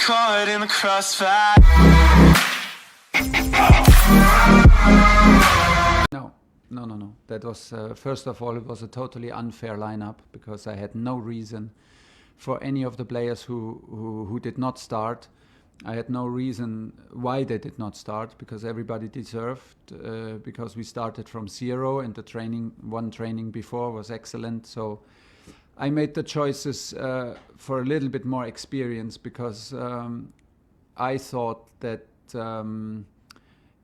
caught in the crossfire. No. That was, first of all, it was a totally unfair lineup because I had no reason for any of the players who did not start. I had no reason why they did not start because everybody deserved, because we started from zero and the training before was excellent. So I made the choices for a little bit more experience because I thought that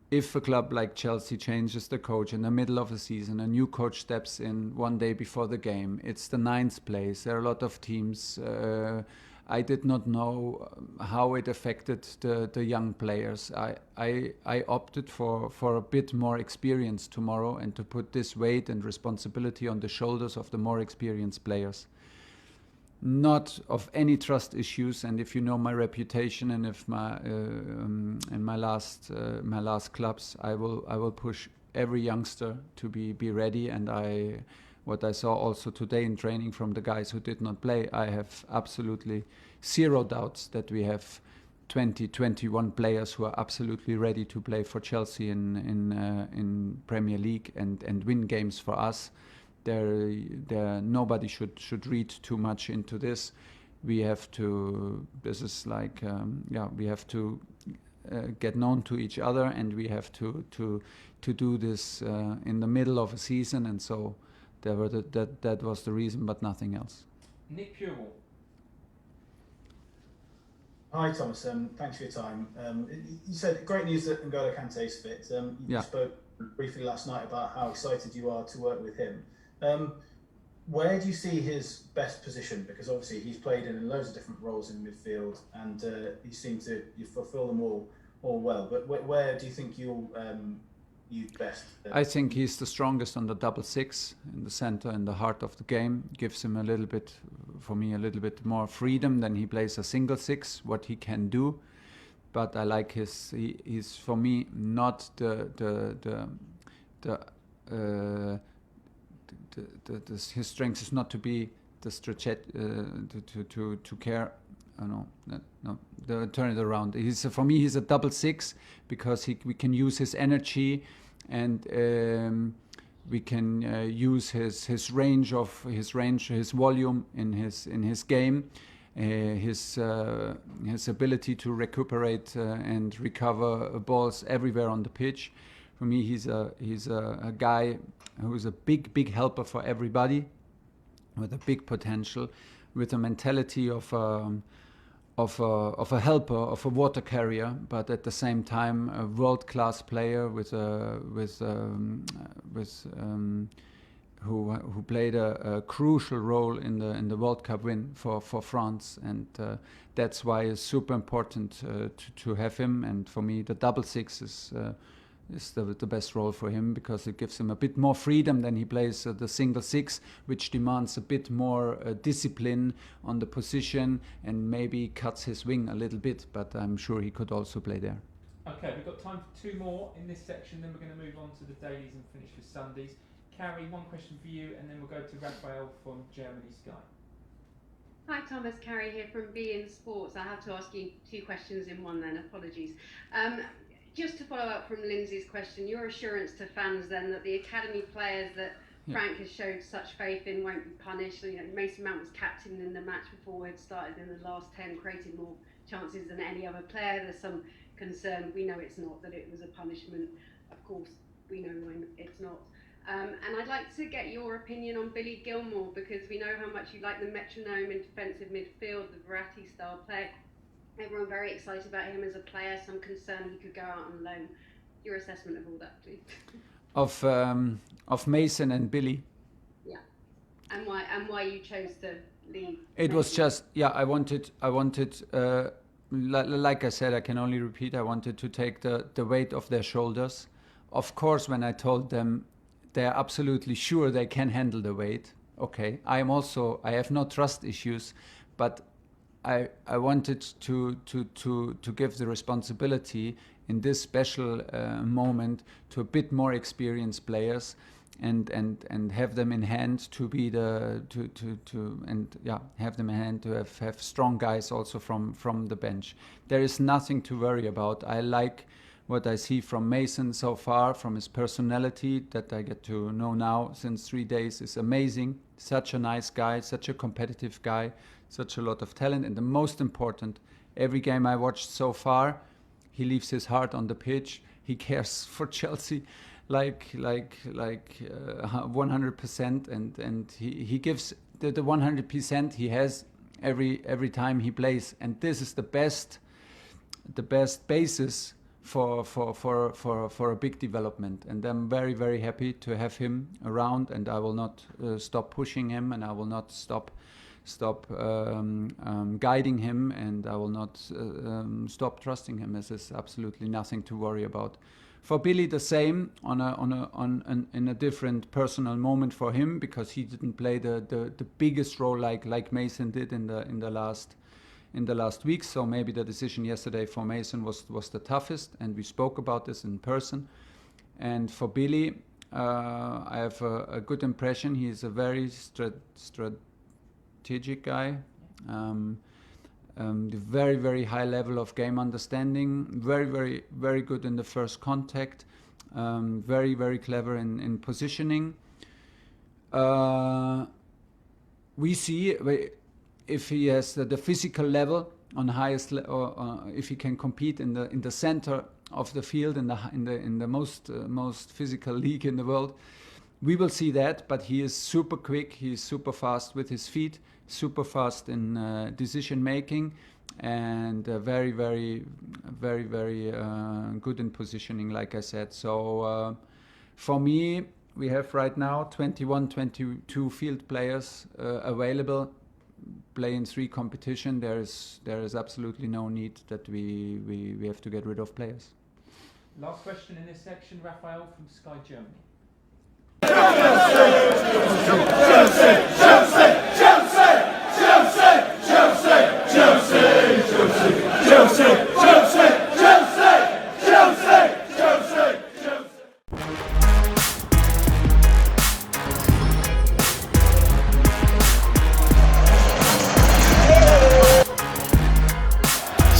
if a club like Chelsea changes the coach in the middle of the season, a new coach steps in one day before the game, it's the 9th place. There are a lot of teams. I did not know how it affected the young players. I opted for a bit more experience tomorrow and to put this weight and responsibility on the shoulders of the more experienced players. Not of any trust issues, and if you know my reputation and if in my last clubs, I will push every youngster to be ready. And what I saw also today in training from the guys who did not play, I have absolutely zero doubts that we have 21 players who are absolutely ready to play for Chelsea in Premier League and win games for us. Nobody should read too much into this. We have to. This is like we have to get known to each other, and we have to do this in the middle of a season. And so that was the reason, but nothing else. Nick Purewall. Hi Thomas, thanks for your time. You said great news that N'Golo Kanté's fit. You spoke briefly last night about how excited you are to work with him. Where do you see his best position? Because obviously he's played in loads of different roles in midfield, and you seem to fulfil them all well. But where do you think you best? I think he's the strongest on the 6-6 in the center, in the heart of the game. Gives him a little bit more freedom than he plays a 6, what he can do. But I like he's for me not his strength is not to be the to care. Turn it around. For me he's a 6 because we can use his energy and we can use his range, his volume in his game, his ability to recuperate and recover balls everywhere on the pitch. For me, he's a guy who's a big helper for everybody, with a big potential, with a mentality of a helper, of a water carrier, but at the same time a world-class player who played a crucial role in the World Cup win for France, and that's why it's super important to have him. And for me, the 6 is the best role for him because it gives him a bit more freedom than he plays the 6, which demands a bit more discipline on the position and maybe cuts his wing a little bit, but I'm sure he could also play there. Okay, we've got time for 2 more in this section, then we're going to move on to the dailies and finish with Sundays. Carrie, one question for you, and then we'll go to Raphael from Germany Sky. Hi Thomas, Carrie here from beIN Sports. I have to ask you 2 questions in one then, apologies. Just to follow up from Lindsay's question, your assurance to fans then that the academy players that Frank has showed such faith in won't be punished. You know, Mason Mount was captain in the match before we'd started in the last 10, created more chances than any other player. There's some concern, we know it's not, that it was a punishment. Of course, we know when it's not. And I'd like to get your opinion on Billy Gilmour, because we know how much you like the metronome in defensive midfield, the Verratti style play. Everyone very excited about him as a player, some concern he could go out on loan. Your assessment of all that, please. Of Mason and Billy. Yeah, and why you chose to leave. It was just I wanted like I said, I can only repeat, I wanted to take the weight off their shoulders. Of course, when I told them they're absolutely sure they can handle the weight. Okay, I have no trust issues, but I wanted to give the responsibility in this special moment to a bit more experienced players and have them in hand to be have them in hand to have strong guys also from the bench. There is nothing to worry about. I like what I see from Mason so far, from his personality that I get to know now since 3 days is amazing. Such a nice guy, such a competitive guy, such a lot of talent, and the most important, every game I watched so far, he leaves his heart on the pitch. He cares for Chelsea like 100%, and he gives the 100% he has every time he plays, and this is the best basis for a big development. And I'm very, very happy to have him around, and I will not stop pushing him, and I will not stop guiding him, and I will not stop trusting him. This is absolutely nothing to worry about. For Billy, the same in a different personal moment for him, because he didn't play the biggest role like Mason did in the last week. So maybe the decision yesterday for Mason was the toughest, and we spoke about this in person. And for Billy, I have a good impression. He is a very strategic guy. The very, very high level of game understanding, very, very, very good in the first contact, very, very clever in positioning. We see if he has the physical level on highest, or if he can compete in the center of the field, in the most physical league in the world. We will see that, but he is super quick, he is super fast with his feet, super fast in decision making, and very, very, very, very good in positioning, like I said. So for me, we have right now 22 field players available, play in 3 competition. There is absolutely no need that we have to get rid of players. Last question in this section, Raphael from Sky Germany.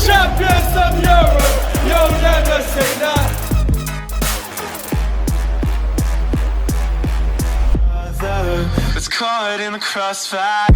Champions of Europe, you'll never say that. It's caught in the crossfire.